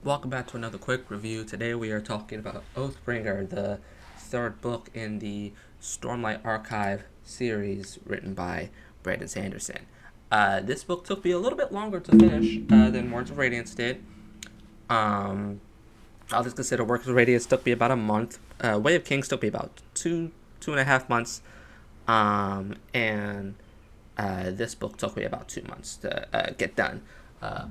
Welcome back to another quick review. Today we are talking about Oathbringer, the third book in the Stormlight Archive series written by Brandon Sanderson. This book took me a little bit longer to finish than Words of Radiance did. Um, I'll just consider Works of Radiance took me about a month. Way of Kings took me about two and a half months. And this book took me about 2 months to get done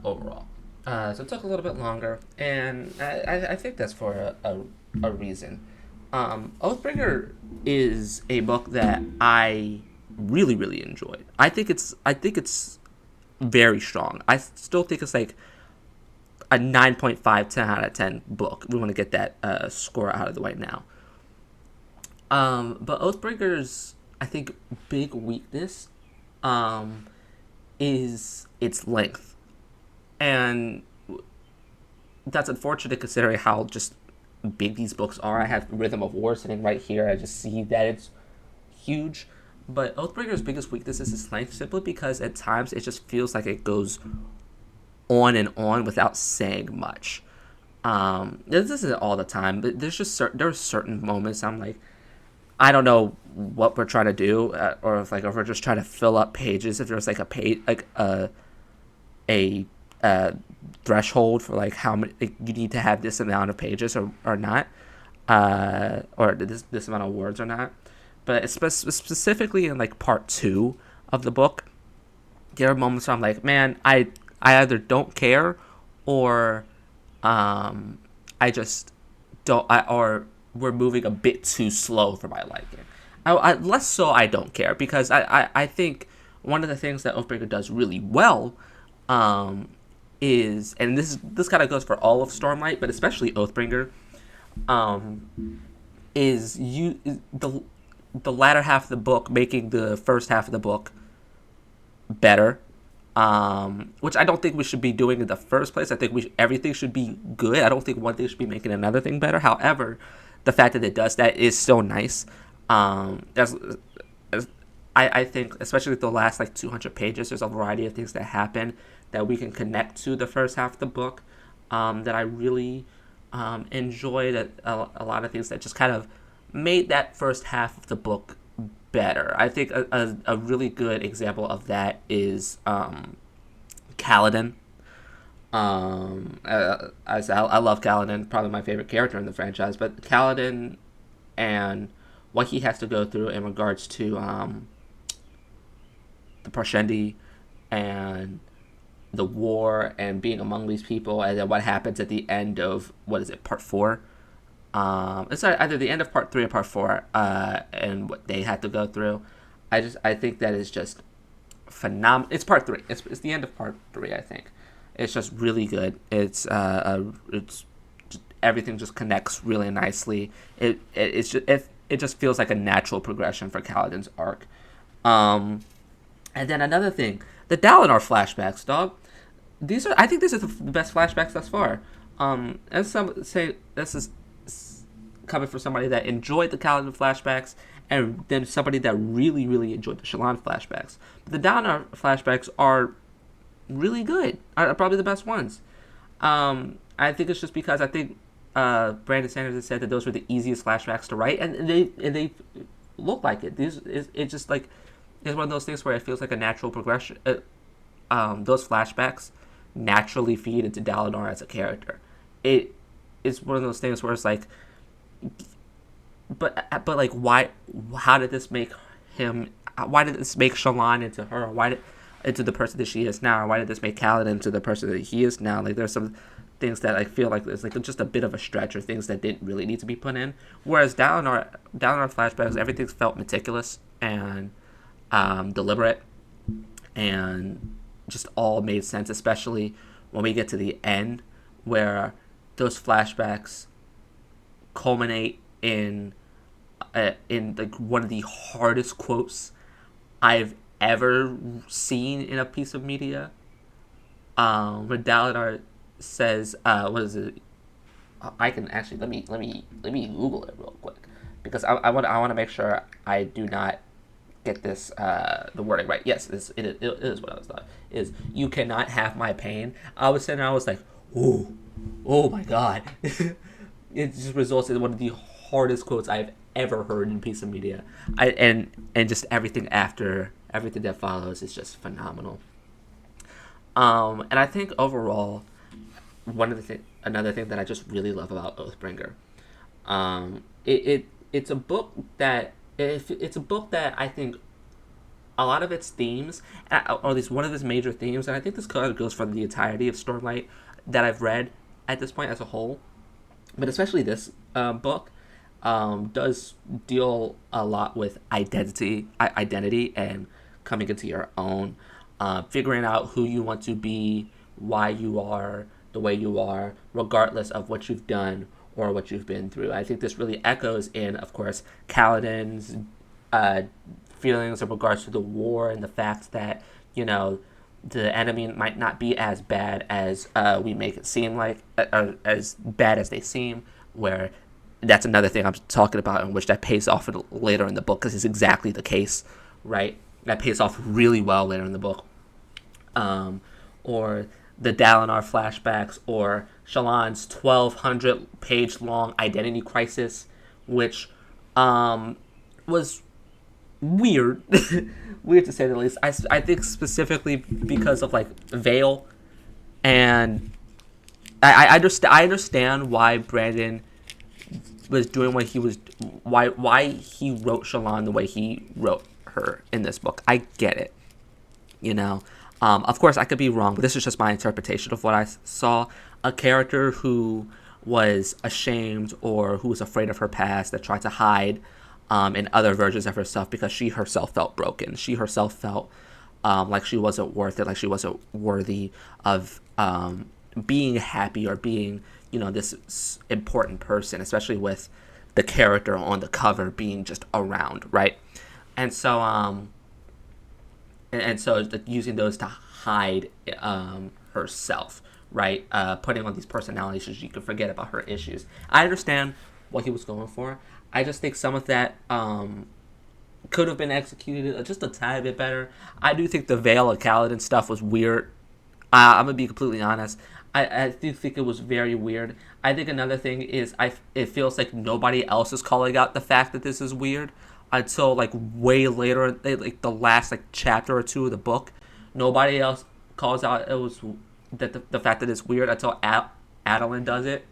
overall. So it took a little bit longer, and I think that's for a reason. Oathbringer is a book that I really enjoyed. I think it's very strong. I still think it's like a 9.5, 10 out of 10 book. We want to get that score out of the way now. But Oathbringer's, I think, big weakness um, is its length. And that's unfortunate considering how just big these books are. I have Rhythm of War sitting right here. I just see that it's huge. But Oathbringer's biggest weakness is its length, simply because at times it just feels like it goes on and on without saying much. This isn't all the time, but there are certain moments I'm like, I don't know what we're trying to do, or if we're just trying to fill up pages. If there's like a page, like a threshold for like how many, like, you need to have this amount of pages or not, or this amount of words or not. But specifically in like part two of the book, there are moments where I'm like, man, I either don't care, or I just don't, or we're moving a bit too slow for my liking. Less so I don't care, because I think one of the things that Oathbringer does really well um, is, and this kind of goes for all of Stormlight, but especially Oathbringer, is the latter half of the book making the first half of the book better, which I don't think we should be doing in the first place. I think everything should be good. I don't think one thing should be making another thing better. However, the fact that it does that is still nice. As I think, especially with the last like 200 pages, there's a variety of things that happen that we can connect to the first half of the book, that I really enjoy. That a lot of things that just kind of made that first half of the book better. I think a really good example of that is Kaladin. I love Kaladin, probably my favorite character in the franchise, but Kaladin and what he has to go through in regards to the Parshendi and the war and being among these people, and then what happens at the end of, what is it, part four? It's either the end of part three or part four, and what they had to go through. I think that is just phenomenal. It's part three. It's the end of part three. I think it's just really good. It's everything just connects really nicely. It just feels like a natural progression for Kaladin's arc. And then another thing, the Dalinar flashbacks, dog. I think these are the best flashbacks thus far. As some say, this is coming from somebody that enjoyed the Kaladin flashbacks, and then somebody that really enjoyed the Shallan flashbacks. But the Dalinar flashbacks are really good. Are probably the best ones. I think it's just because I think Brandon Sanders has said that those were the easiest flashbacks to write, and they look like it. It's just like, it's one of those things where it feels like a natural progression. Those flashbacks naturally feed into Dalinar as a character. It's one of those things where it's like, but like, why? How did this make him? Why did this make Shallan into her? Why did into the person that she is now? Or why did this make Kaladin into the person that he is now? Like, there's some things that I feel like it's like just a bit of a stretch, or things that didn't really need to be put in. Whereas Dalinar flashbacks, everything felt meticulous and deliberate, and just all made sense, especially when we get to the end, where those flashbacks culminate in like one of the hardest quotes I've ever seen in a piece of media. Where Dalinar says, "What is it?" I can actually, let me Google it real quick, because I want to make sure I do not get this the wording right. Yes, it is what I was thought is. You cannot have my pain. I was sitting there, I was like, ooh, Oh my god. It just results in one of the hardest quotes I've ever heard in a piece of media. And just everything after, everything that follows is just phenomenal. And I think overall, another thing that I just really love about Oathbringer, it's a book that it's a book that I think a lot of its themes, or at least one of its major themes, and I think this kind of goes for the entirety of Stormlight that I've read at this point as a whole, but especially this book, does deal a lot with identity, and coming into your own, figuring out who you want to be, why you are the way you are, regardless of what you've done or what you've been through. I think this really echoes in, of course, Kaladin's uh, feelings in regards to the war and the fact that, the enemy might not be as bad as we make it seem like, as bad as they seem, where that's another thing I'm talking about, in which that pays off later in the book, because it's exactly the case, right? That pays off really well later in the book. Or the Dalinar flashbacks, or Shallan's 1,200 page long identity crisis, which was weird, weird to say the least. I think specifically because of like Vale, and I understand why Brandon was doing what he was, why he wrote Shallan the way he wrote her in this book. I get it, you know. Of course, I could be wrong, but this is just my interpretation of what I saw. A character who was ashamed, or who was afraid of her past, that tried to hide in other versions of herself because she herself felt broken. She herself felt like she wasn't worth it, like she wasn't worthy of being happy, or being, this important person, especially with the character on the cover being just around, right? And so, using those to hide herself, right? Putting on these personalities so she could forget about her issues. I understand what he was going for. I just think some of that could have been executed just a tiny bit better. I do think the Veil of Kaladin stuff was weird. I'm gonna be completely honest. I do think it was very weird. I think another thing is it feels like nobody else is calling out the fact that this is weird until like way later, like the last like chapter or two of the book. Nobody else calls out the fact that it's weird until Adeline does it,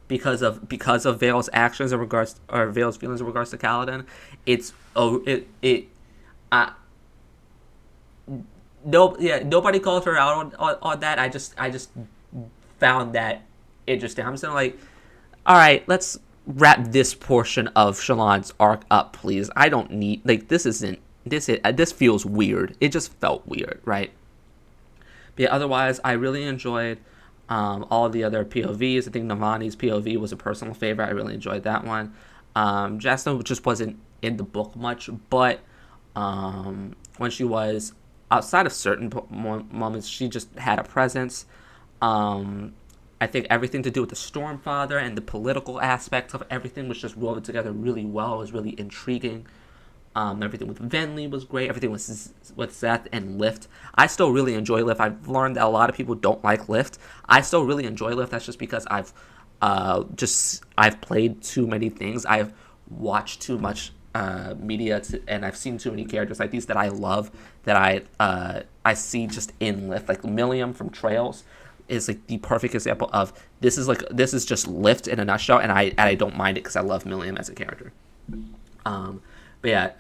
because of Vale's actions in regards, or Vale's feelings in regards to Kaladin. It's oh it uh, no, yeah, nobody called her out on that. I just found that interesting. I'm just like, all right, let's wrap this portion of Shallan's arc up, please. I don't need, like, this feels weird. It just felt weird, right? But yeah, otherwise, I really enjoyed all the other POVs. I think Navani's POV was a personal favorite. I really enjoyed that one. Jasna just wasn't in the book much, but when she was outside of certain moments, she just had a presence. I think everything to do with the Stormfather and the political aspects of everything was just woven together really well. It was really intriguing. Everything with Venli was great. Everything with Szeth and Lift. I still really enjoy Lift. I've learned that a lot of people don't like Lift. I still really enjoy Lift. That's just because I've played too many things. I've watched too much media, and I've seen too many characters like these that I love, that I see just in Lift. Like Milliam from Trails is like the perfect example of this is just Lift in a nutshell, and I don't mind it because I love Milliam as a character. But yeah,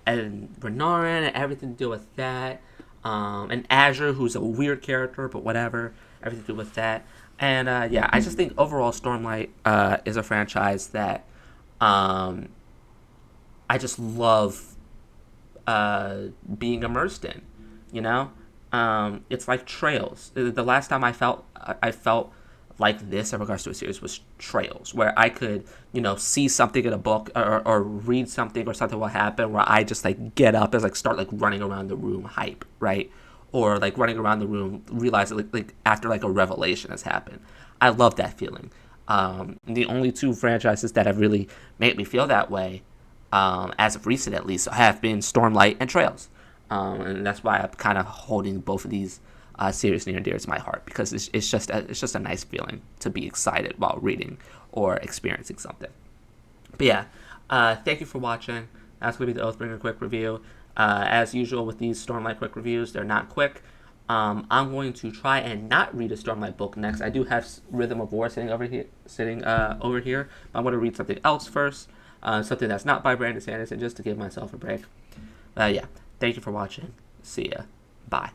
and Renarin and everything to do with that. And Azure, who's a weird character, but whatever, everything to do with that. And yeah, I just think overall Stormlight is a franchise that I just love being immersed in. You know, it's like Trails. The last time I felt like this in regards to a series was Trails, where I could, see something in a book, or read something, or something will happen where I just like get up and like start like running around the room hype, right? Or like running around the room, realize it like after like a revelation has happened. I love that feeling. The only two franchises that have really made me feel that way, as of recent at least, have been Stormlight and Trails. And that's why I'm kind of holding both of these series near and dear to my heart, because it's just a nice feeling to be excited while reading or experiencing something. But yeah, thank you for watching. That's going to be the Oathbringer quick review. As usual with these Stormlight quick reviews, they're not quick. I'm going to try and not read a Stormlight book next. I do have Rhythm of War sitting over here, but I'm going to read something else first, something that's not by Brandon Sanderson, just to give myself a break. Yeah, thank you for watching. See ya. Bye.